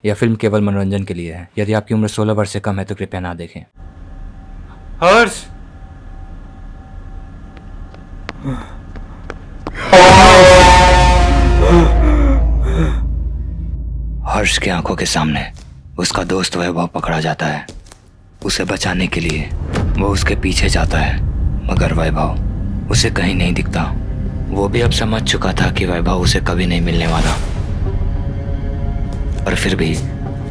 यह फिल्म केवल मनोरंजन के लिए है। यदि आपकी उम्र 16 वर्ष से कम है तो कृपया ना देखें। हर्ष! हर्ष की आंखों के सामने उसका दोस्त वैभव पकड़ा जाता है। उसे बचाने के लिए वो उसके पीछे जाता है, मगर वैभव उसे कहीं नहीं दिखता। वो भी अब समझ चुका था कि वैभव उसे कभी नहीं मिलने वाला, पर फिर भी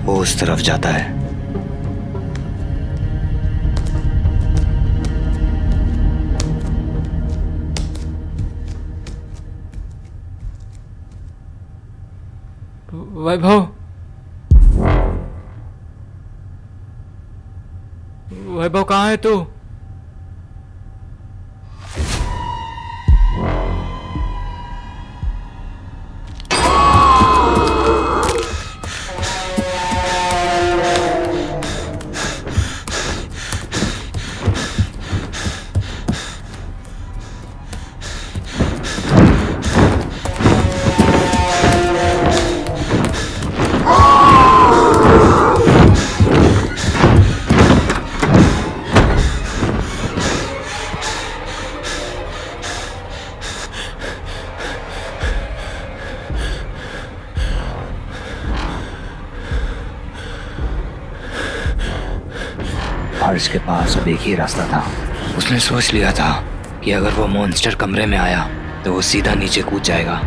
वो उस तरफ जाता है। वैभव, वैभव कहाँ है तू? हर्ष के पास अब एक ही रास्ता था। उसने सोच लिया था कि अगर वो मॉन्स्टर कमरे में आया तो वो सीधा नीचे कूद जाएगा।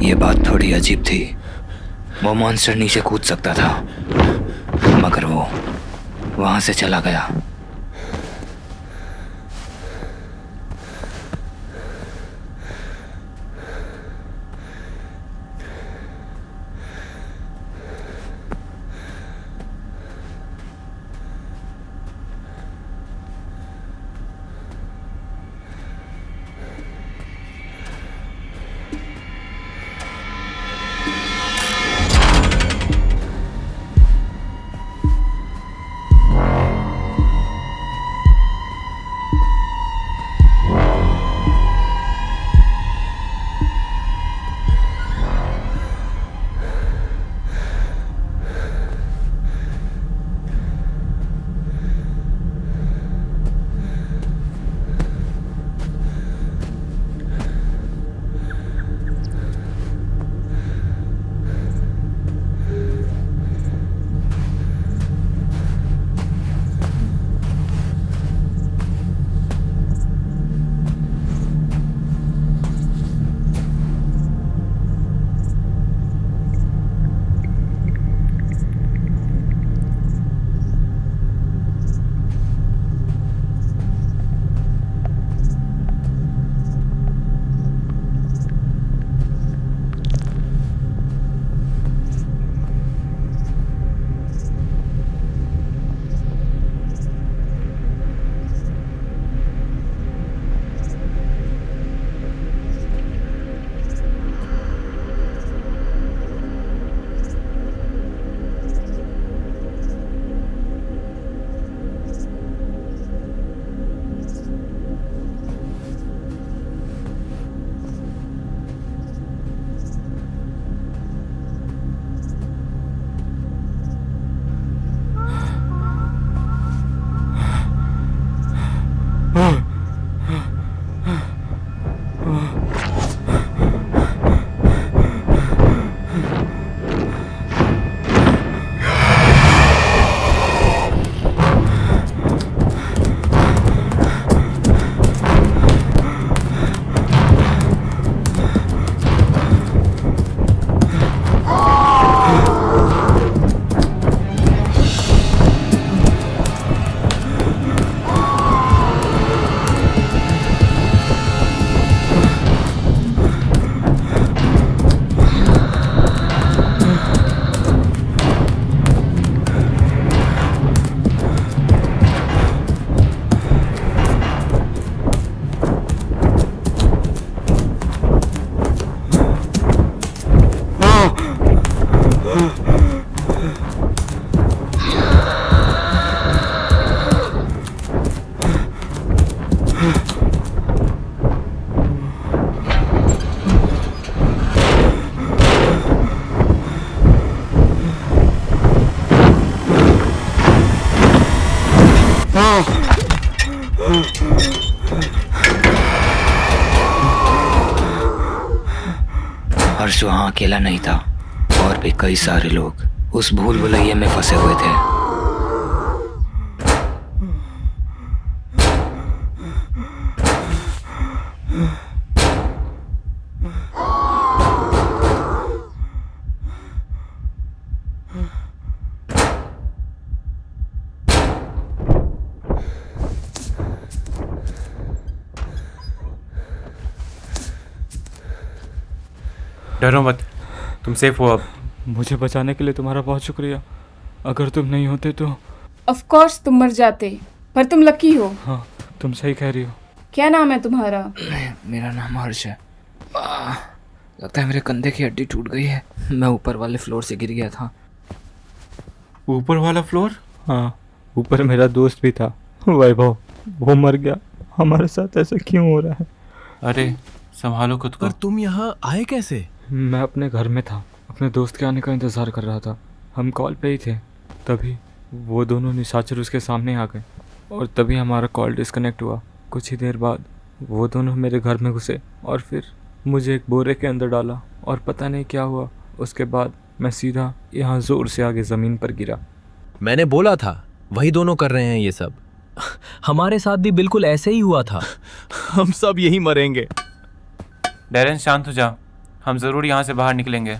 ये बात थोड़ी अजीब थी। वो मॉन्स्टर नीचे कूद सकता था, मगर वो वहां से चला गया। हर्ष वहाँ अकेला नहीं था, और भी कई सारे लोग उस भूल भुलैया में फंसे हुए थे। डरो मत, तुम सेफ हो अब। मुझे बचाने के लिए तुम्हारा बहुत शुक्रिया। अगर तुम नहीं होते तो। ऑफ कोर्स तुम मर जाते, पर तुम लकी हो। हाँ, तुम सही कह रही हो। क्या नाम है तुम्हारा? मेरा नाम हर्ष है। लगता है मेरे कंधे की हड्डी टूट गई है। मैं ऊपर वाले फ्लोर से गिर गया था। ऊपर वाला फ्लोर? हाँ, ऊपर मेरा दोस्त भी था, वैभव। वो मर गया। हमारे साथ ऐसा क्यों हो रहा है? अरे संभालो खुद को। पर तुम यहाँ आए कैसे? मैं अपने घर में था, अपने दोस्त के आने का इंतज़ार कर रहा था। हम कॉल पे ही थे, तभी वो दोनों निशाचर उसके सामने आ गए और तभी हमारा कॉल डिस्कनेक्ट हुआ। कुछ ही देर बाद वो दोनों मेरे घर में घुसे और फिर मुझे एक बोरे के अंदर डाला और पता नहीं क्या हुआ। उसके बाद मैं सीधा यहाँ ज़ोर से आगे ज़मीन पर गिरा। मैंने बोला था, वही दोनों कर रहे हैं ये सब। हमारे साथ भी बिल्कुल ऐसे ही हुआ था। हम सब यही मरेंगे। डैरेन शांत हो जा, हम ज़रूर यहाँ से बाहर निकलेंगे।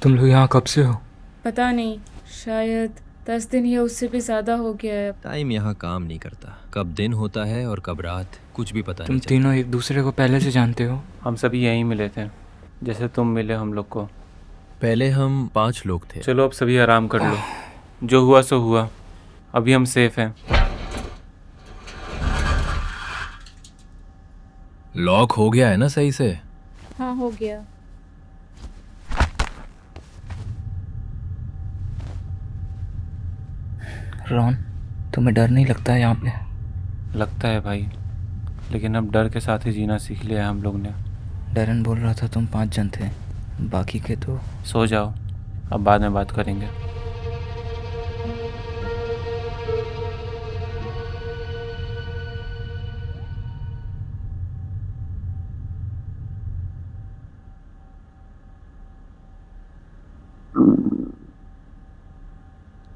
तुम लोग यहाँ कब से हो? पता नहीं, शायद 10 दिन या उससे भी ज्यादा हो गया है। टाइम यहाँ काम नहीं करता, कब दिन होता है और कब रात कुछ भी पता तुम नहीं चलता। तीनों एक दूसरे को पहले से जानते हो? हम सभी यहीं मिले थे, जैसे तुम मिले हम लोग को। पहले हम 5 लोग थे। चलो अब सभी आराम कर लो, जो हुआ सो हुआ। अभी हम सेफ हैं। लॉक हो गया है ना सही से? हाँ, हो गया। रॉन, तुम्हें डर नहीं लगता है यहाँ पे? लगता है भाई, लेकिन अब डर के साथ ही जीना सीख लिया है हम लोग ने। डैरन बोल रहा था तुम 5 जन थे, बाकी के तो। सो जाओ, अब बाद में बात करेंगे।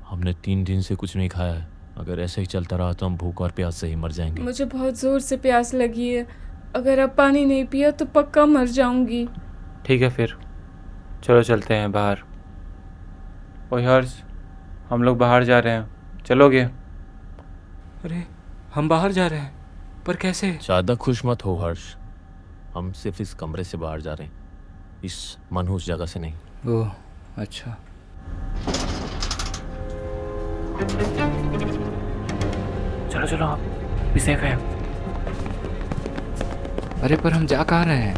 हमने 3 दिन से कुछ नहीं खाया है। अगर ऐसे ही चलता रहा तो हम भूख और प्यास से ही मर जाएंगे। मुझे बहुत जोर से प्यास लगी है। अगर अब पानी नहीं पिया तो पक्का मर जाऊंगी। ठीक है फिर, चलो चलते हैं बाहर। ओए हर्ष, हम लोग बाहर जा रहे हैं, चलोगे? अरे, हम बाहर जा रहे हैं, पर कैसे? ज़्यादा खुश मत हो हर्ष, हम सिर्फ इस कमरे से बाहर जा रहे हैं, इस मनहूस जगह से नहीं। ओह अच्छा। चलो चलो, आप भी सेफ है। अरे पर हम जा कहाँ रहे हैं?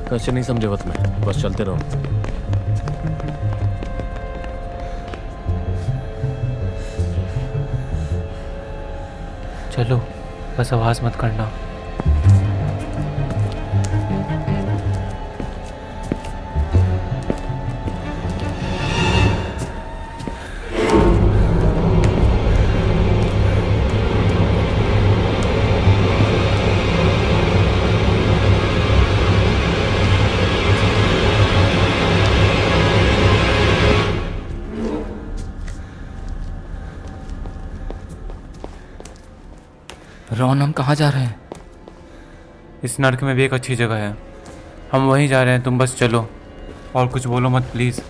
कैसे नहीं समझे वक्त में, बस चलते रहो। चलो, बस आवाज़ मत करना। रॉन, हम कहाँ जा रहे हैं? इस नर्क में भी एक अच्छी जगह है, हम वहीं जा रहे हैं। तुम बस चलो और कुछ बोलो मत प्लीज़,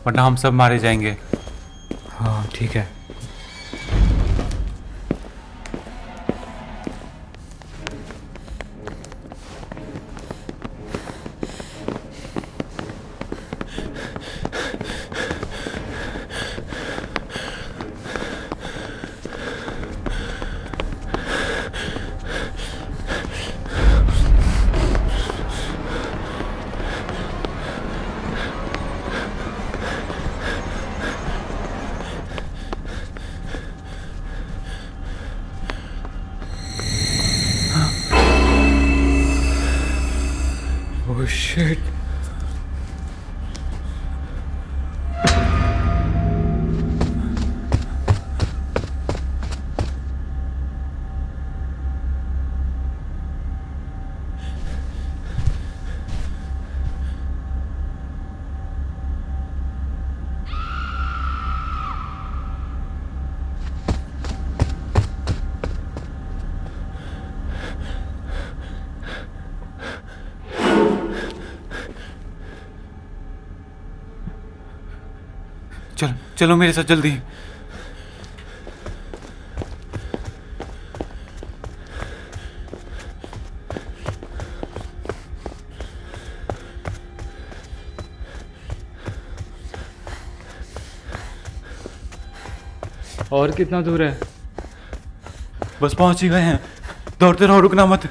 वरना हम सब मारे जाएंगे। हाँ ठीक है। Oh shit. चलो चलो मेरे साथ जल्दी। और कितना दूर है? बस पहुंच ही गए हैं, दौड़ते रहो, रुकना मत।